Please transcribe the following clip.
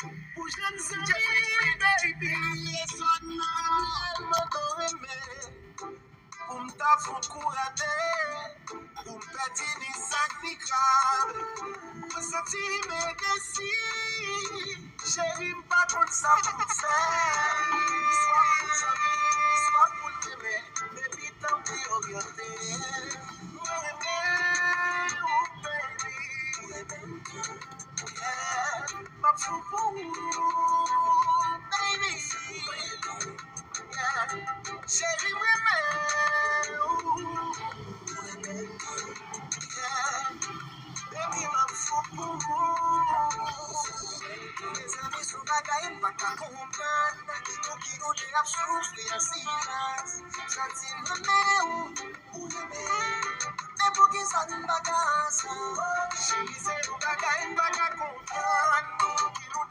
Pujan Jeffrey, baby, yes, on my Punta fukurate, kumpeti ni saknikab. Pasati me desi, sherim pa kon sa pou fe. Swa pou teme, baby tampi oryote. Mweme, oh baby, yeah, mapfuku, baby, yeah, sherim yeah. Baby, mafuku. Les amis sont bagailles, pas qu'à comprendre. Nous qui nous dérape souffrir, si ça tient le nez ou le nez. Pour qui ça ne bagasse. Chérie, c'est nous bagailles, pas qu'à comprendre.